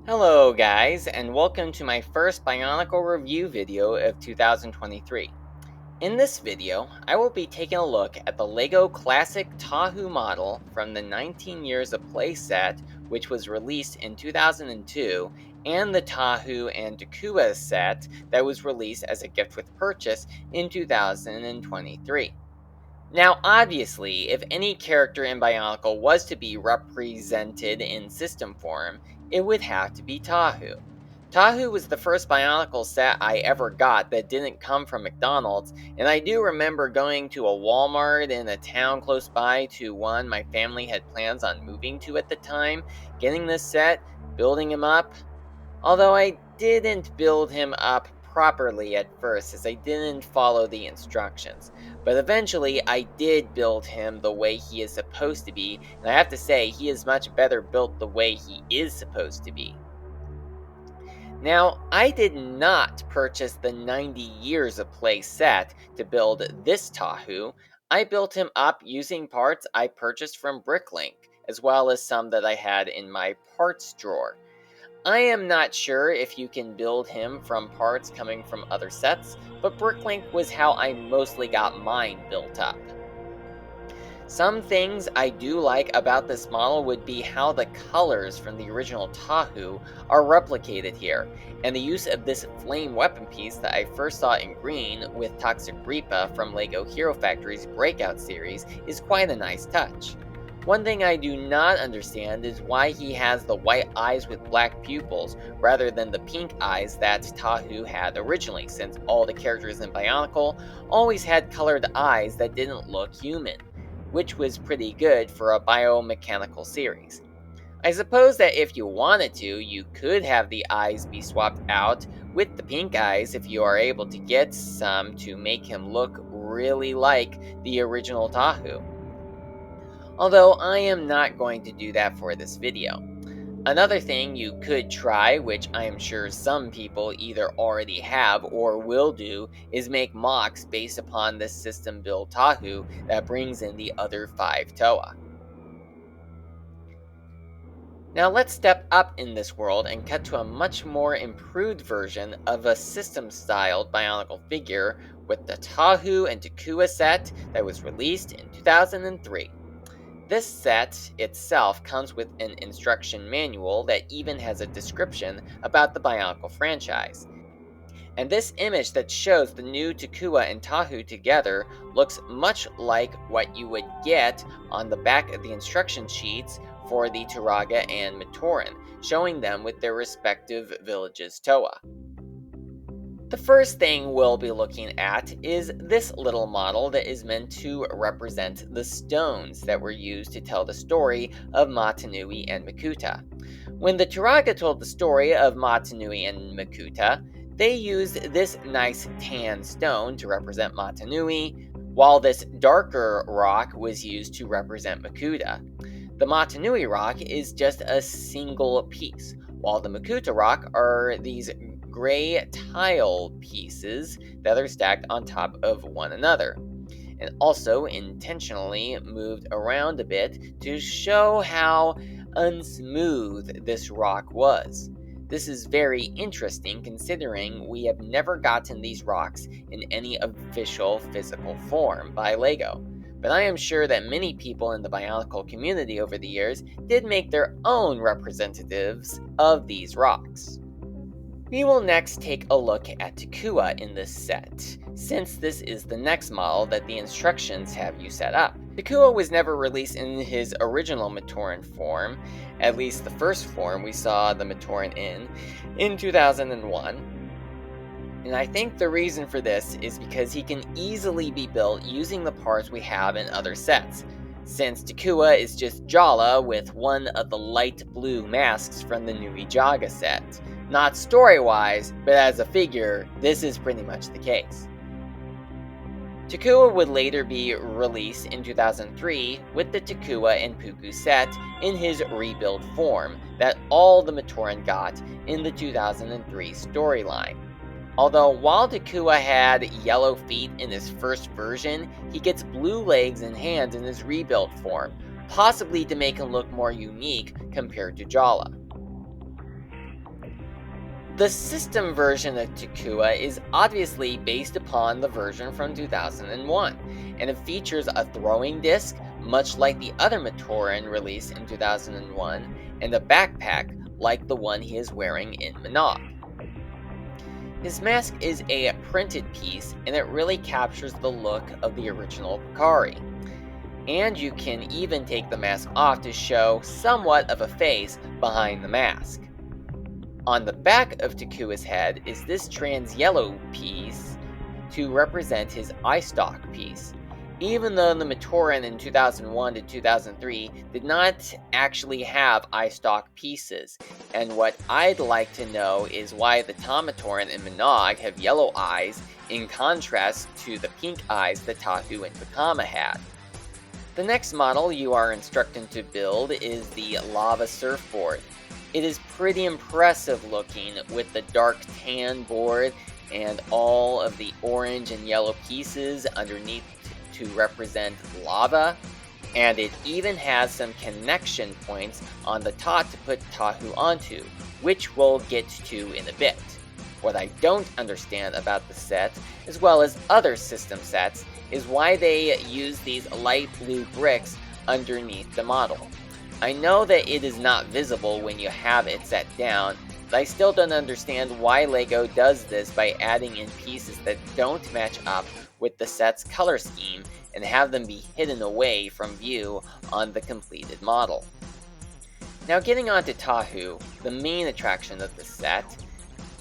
Hello guys, and welcome to my first Bionicle review video of 2023. In this video, I will be taking a look at the LEGO Classic Tahu model from the 19 Years of Play set, which was released in 2002, and the Tahu and Takua set that was released as a gift with purchase in 2023. Now, obviously, if any character in Bionicle was to be represented in system form, it would have to be Tahu. Tahu was the first Bionicle set I ever got that didn't come from McDonald's, and I do remember going to a Walmart in a town close by to one my family had plans on moving to at the time, getting this set, building him up, although I didn't build him up properly at first as I didn't follow the instructions. But eventually I did build him the way he is supposed to be, and I have to say he is much better built the way he is supposed to be. Now, I did not purchase the 90 Years of Play set to build this Tahu. I built him up using parts I purchased from Bricklink, as well as some that I had in my parts drawer. I am not sure if you can build him from parts coming from other sets, but Bricklink was how I mostly got mine built up. Some things I do like about this model would be how the colors from the original Tahu are replicated here, and the use of this flame weapon piece that I first saw in green with Toxic Reaper from LEGO Hero Factory's Breakout series is quite a nice touch. One thing I do not understand is why he has the white eyes with black pupils rather than the pink eyes that Tahu had originally, since all the characters in Bionicle always had colored eyes that didn't look human, which was pretty good for a biomechanical series. I suppose that if you wanted to, you could have the eyes be swapped out with the pink eyes if you are able to get some to make him look really like the original Tahu. Although I am not going to do that for this video. Another thing you could try, which I am sure some people either already have or will do, is make mocks based upon this system build Tahu that brings in the other 5 Toa. Now let's step up in this world and cut to a much more improved version of a system-styled Bionicle figure with the Tahu and Takua set that was released in 2003. This set itself comes with an instruction manual that even has a description about the Bionicle franchise. And this image that shows the new Takua and Tahu together looks much like what you would get on the back of the instruction sheets for the Turaga and Matoran, showing them with their respective villages Toa. The first thing we'll be looking at is this little model that is meant to represent the stones that were used to tell the story of Motunui and Makuta. When the Turaga told the story of Motunui and Makuta, they used this nice tan stone to represent Motunui, while this darker rock was used to represent Makuta. The Motunui rock is just a single piece, while the Makuta rock are these gray tile pieces that are stacked on top of one another, and also intentionally moved around a bit to show how unsmooth this rock was. This is very interesting considering we have never gotten these rocks in any official physical form by LEGO, but I am sure that many people in the Bionicle community over the years did make their own representatives of these rocks. We will next take a look at Takua in this set, since this is the next model that the instructions have you set up. Takua was never released in his original Matoran form, at least the first form we saw the Matoran in 2001. And I think the reason for this is because he can easily be built using the parts we have in other sets, since Takua is just Jala with one of the light blue masks from the Nui Jaga set. Not story-wise, but as a figure, this is pretty much the case. Takua would later be released in 2003 with the Takua and Puku set in his rebuild form that all the Matoran got in the 2003 storyline. Although while Takua had yellow feet in his first version, he gets blue legs and hands in his rebuilt form, possibly to make him look more unique compared to Jala. The system version of Takua is obviously based upon the version from 2001, and it features a throwing disc, much like the other Matoran release in 2001, and a backpack like the one he is wearing in Monog. His mask is a printed piece, and it really captures the look of the original Bakari. And you can even take the mask off to show somewhat of a face behind the mask. On the back of Takua's head is this trans yellow piece to represent his eye stalk piece. Even though the Matoran in 2001 to 2003 did not actually have eye stalk pieces, and what I'd like to know is why the Matoran in Monog have yellow eyes in contrast to the pink eyes that Tahu and Takua had. The next model you are instructed to build is the lava surfboard. It is pretty impressive looking with the dark tan board and all of the orange and yellow pieces underneath to represent lava, and it even has some connection points on the top to put Tahu onto, which we'll get to in a bit. What I don't understand about the set, as well as other system sets, is why they use these light blue bricks underneath the model. I know that it is not visible when you have it set down, but I still don't understand why LEGO does this by adding in pieces that don't match up with the set's color scheme and have them be hidden away from view on the completed model. Now getting on to Tahu, the main attraction of the set,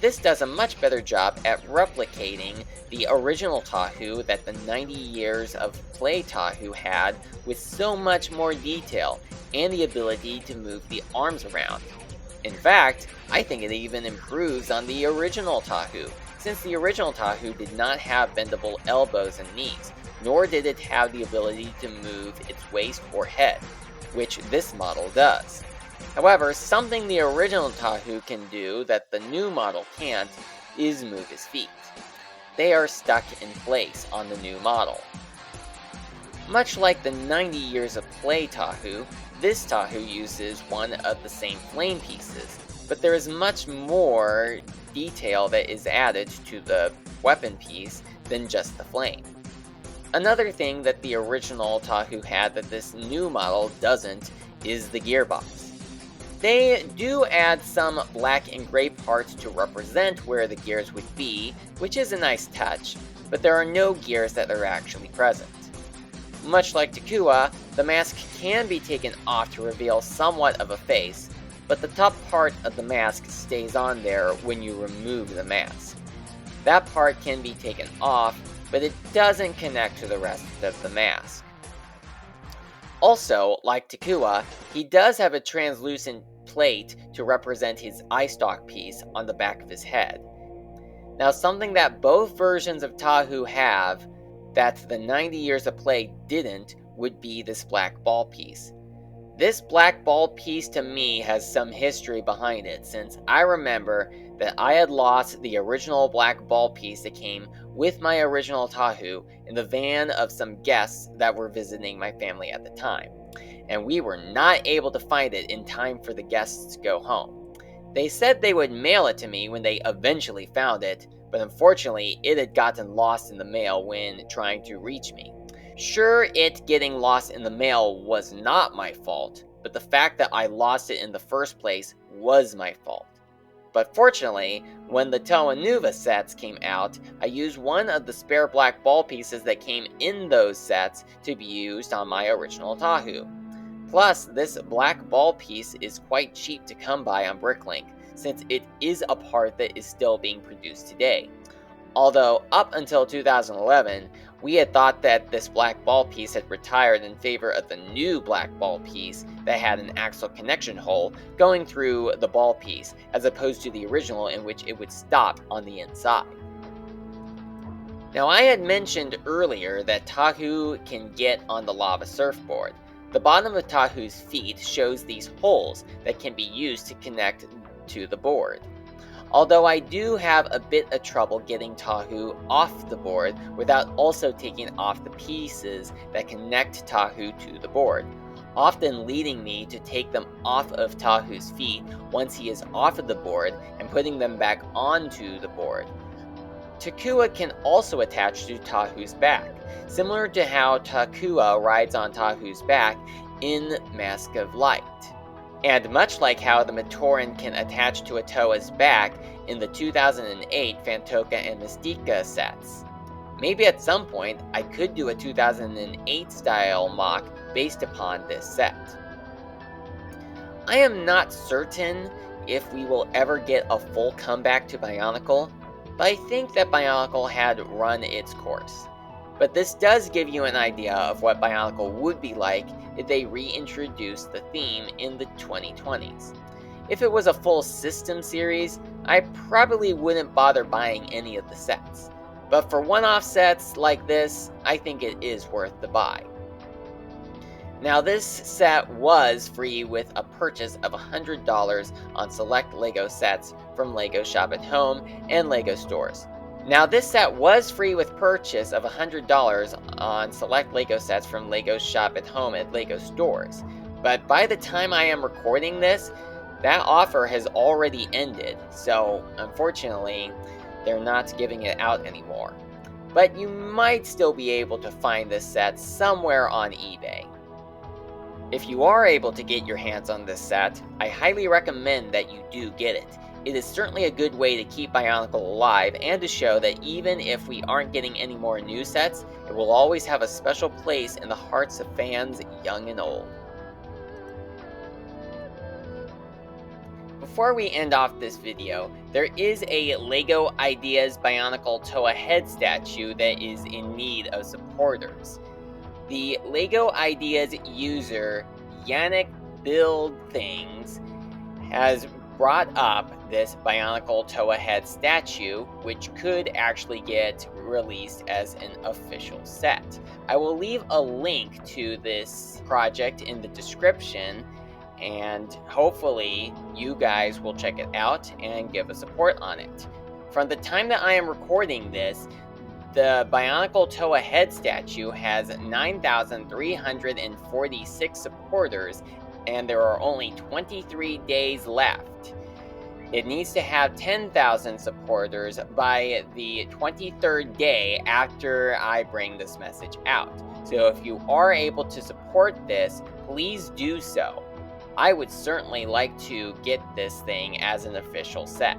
this does a much better job at replicating the original Tahu that the 90 Years of Play Tahu had, with so much more detail and the ability to move the arms around. In fact, I think it even improves on the original Tahu, since the original Tahu did not have bendable elbows and knees, nor did it have the ability to move its waist or head, which this model does. However, something the original Tahu can do that the new model can't is move his feet. They are stuck in place on the new model. Much like the 90 Years of Play Tahu, this Tahu uses one of the same flame pieces, but there is much more detail that is added to the weapon piece than just the flame. Another thing that the original Tahu had that this new model doesn't is the gearbox. They do add some black and gray parts to represent where the gears would be, which is a nice touch, but there are no gears that are actually present. Much like Takua, the mask can be taken off to reveal somewhat of a face, but the top part of the mask stays on there when you remove the mask. That part can be taken off, but it doesn't connect to the rest of the mask. Also, like Takua, he does have a translucent plate to represent his eye stalk piece on the back of his head. Now, something that both versions of Tahu have that the 90 Years of Play didn't would be this black ball piece. This black ball piece to me has some history behind it, since I remember that I had lost the original black ball piece that came with my original Tahu in the van of some guests that were visiting my family at the time, and we were not able to find it in time for the guests to go home. They said they would mail it to me when they eventually found it, but unfortunately it had gotten lost in the mail when trying to reach me. Sure, it getting lost in the mail was not my fault, but the fact that I lost it in the first place was my fault. But fortunately, when the Toa Nuva sets came out, I used one of the spare black ball pieces that came in those sets to be used on my original Tahu. Plus, this black ball piece is quite cheap to come by on Bricklink, since it is a part that is still being produced today. Although, up until 2011, we had thought that this black ball piece had retired in favor of the new black ball piece that had an axle connection hole going through the ball piece, as opposed to the original in which it would stop on the inside. Now, I had mentioned earlier that Tahu can get on the lava surfboard. The bottom of Tahu's feet shows these holes that can be used to connect to the board. Although I do have a bit of trouble getting Tahu off the board without also taking off the pieces that connect Tahu to the board. often leading me to take them off of Tahu's feet once he is off of the board and putting them back onto the board. Takua can also attach to Tahu's back, similar to how Takua rides on Tahu's back in Mask of Light. And much like how the Matoran can attach to a Toa's back in the 2008 Fantoka and Mystica sets. Maybe at some point I could do a 2008 style mock based upon this set. I am not certain if we will ever get a full comeback to Bionicle, but I think that Bionicle had run its course. But this does give you an idea of what Bionicle would be like if they reintroduced the theme in the 2020s. If it was a full system series, I probably wouldn't bother buying any of the sets. But for one-off sets like this, I think it is worth the buy. Now this set was free with a purchase of $100 on select LEGO sets from LEGO Shop at Home and LEGO stores. Now this set was free with purchase of $100 on select LEGO sets from LEGO Shop at Home at LEGO stores. But by the time I am recording this, that offer has already ended, so unfortunately, they're not giving it out anymore. But you might still be able to find this set somewhere on eBay. If you are able to get your hands on this set, I highly recommend that you do get it. It is certainly a good way to keep Bionicle alive and to show that even if we aren't getting any more new sets, it will always have a special place in the hearts of fans young and old. Before we end off this video, there is a LEGO Ideas Bionicle Toa Head Statue that is in need of supporters. The LEGO Ideas user Yannick Build Things has brought up this Bionicle Toa Head Statue, which could actually get released as an official set. I will leave a link to this project in the description, and hopefully you guys will check it out and give a support on it. From the time that I am recording this, the Bionicle Toa Head Statue has 9,346 supporters, and there are only 23 days left. It needs to have 10,000 supporters by the 23rd day after I bring this message out. So if you are able to support this, please do so. I would certainly like to get this thing as an official set.